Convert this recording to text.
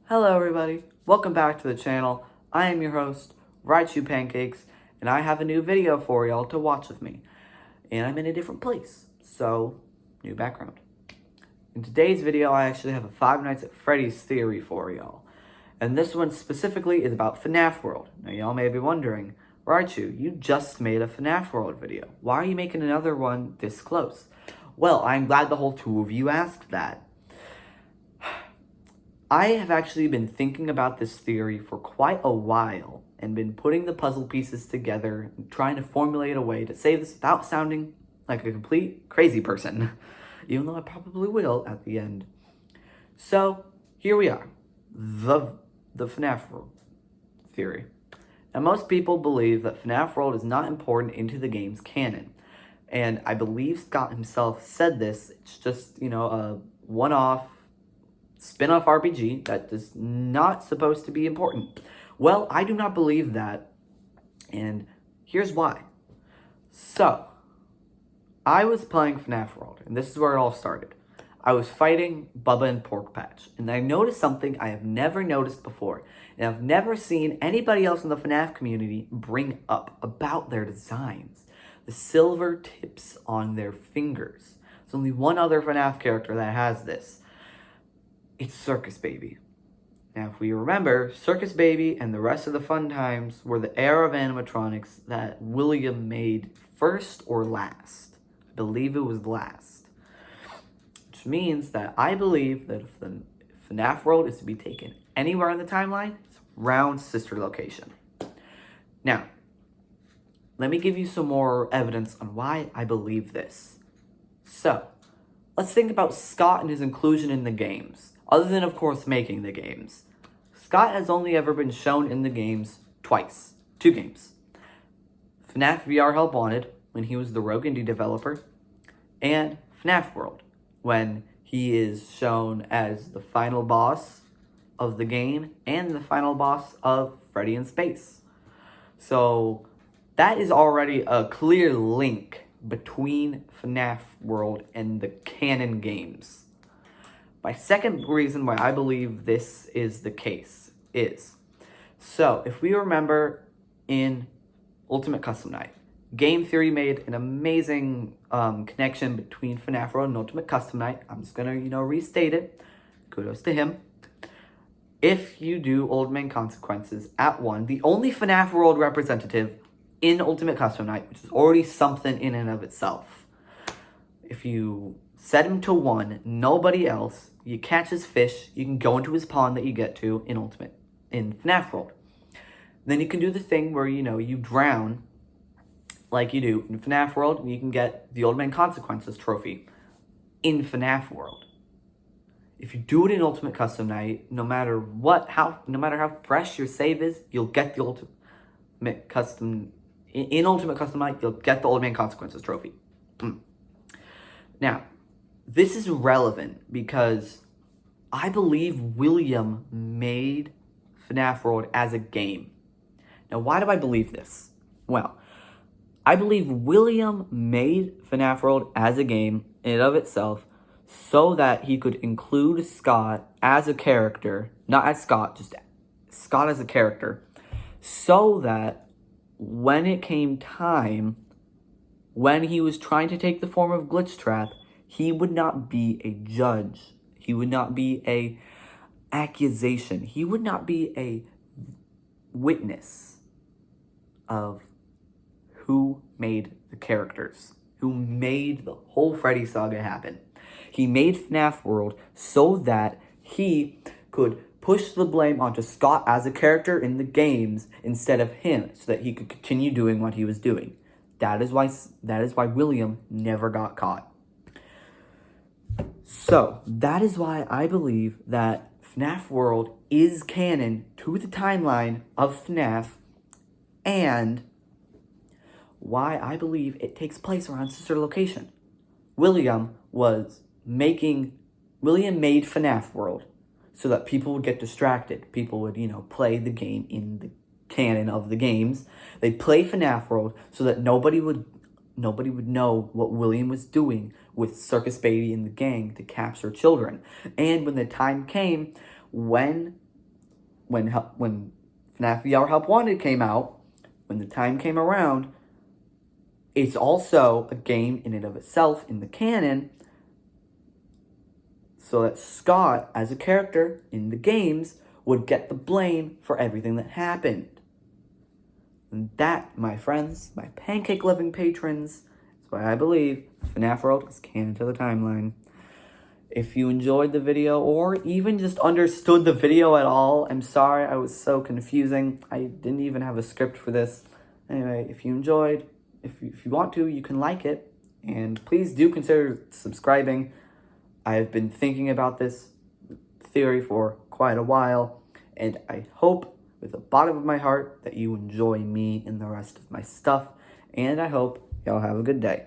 Hello everybody, welcome back to the channel. I am your host, Raichu Pancakes, and I have a new video for y'all to watch with me. And I'm in a different place, so new background. In today's video, I actually have a Five Nights at Freddy's theory for y'all. And this one specifically is about FNAF World. Now y'all may be wondering, Raichu, you just made a FNAF World video. Why are you making another one this close? Well, I'm glad the whole two of you asked that. I have actually been thinking about this theory for quite a while and been putting the puzzle pieces together and trying to formulate a way to say this without sounding like a complete crazy person, even though I probably will at the end. So, here we are, the FNAF World theory. Now, most people believe that FNAF World is not important into the game's canon, and I believe Scott himself said this. It's just, a one-off spin-off RPG that is not supposed to be important. Well, I do not believe that, and here's why. So, I was playing FNAF World, and this is where it all started. I was fighting Bubba and Pork Patch, and I noticed something I have never noticed before, and I've never seen anybody else in the FNAF community bring up about their designs. The silver tips on their fingers. There's only one other FNAF character that has this. It's Circus Baby. Now, if we remember, Circus Baby and the rest of the Fun Times were the era of animatronics that William made first or last. I believe it was last. Which means that I believe that if the FNAF World is to be taken anywhere in the timeline, it's around Sister Location. Now, let me give you some more evidence on why I believe this. So, let's think about Scott and his inclusion in the games. Other than, of course, making the games. Scott has only ever been shown in the games twice. 2 games. FNAF VR Help Wanted, when he was the rogue indie developer, and FNAF World, when he is shown as the final boss of the game and the final boss of Freddy in Space. So, that is already a clear link between FNAF World and the canon games. My second reason why I believe this is the case is, so if we remember in Ultimate Custom Night, Game Theory made an amazing connection between FNAF World and Ultimate Custom Night. I'm just gonna, restate it. Kudos to him. If you do Old Man Consequences at 1, the only FNAF World representative in Ultimate Custom Night, which is already something in and of itself. If you set him to 1, nobody else, you catch his fish, you can go into his pond that you get to in FNAF World. Then you can do the thing where, you drown like you do in FNAF World, and you can get the Old Man Consequences trophy in FNAF World. If you do it in Ultimate Custom Night, no matter how fresh your save is, you'll get the Ultimate Custom Night, you'll get the Old Man Consequences trophy. Now, this is relevant because I believe William made FNAF World as a game. Now, why do I believe this? Well, I believe William made FNAF World as a game in and of itself so that he could include Scott as a character, not as Scott, just Scott as a character, so that when it came time, when he was trying to take the form of Glitch Trap, he would not be a judge. He would not be a accusation. He would not be a witness of who made the characters, who made the whole Freddy saga happen. He made FNAF World so that he could push the blame onto Scott as a character in the games instead of him, so that he could continue doing what he was doing. That is why William never got caught. So, that is why I believe that FNAF World is canon to the timeline of FNAF, and why I believe it takes place around Sister Location. William made FNAF World so that people would get distracted. People would, play the game in the canon of the games. They'd play FNAF World so that nobody would know what William was doing with Circus Baby and the gang to capture children. And when the time came, when when FNAF VR Help Wanted came out, when the time came around, it's also a game in and of itself in the canon, so that Scott, as a character in the games, would get the blame for everything that happened. And that, my friends, my pancake-loving patrons, is why I believe FNAF World is canon to the timeline. If you enjoyed the video, or even just understood the video at all, I'm sorry, I was so confusing. I didn't even have a script for this. Anyway, if you enjoyed, if you want to, you can like it. And please do consider subscribing. I've been thinking about this theory for quite a while, and I hope with the bottom of my heart that you enjoy me and the rest of my stuff, and I hope y'all have a good day.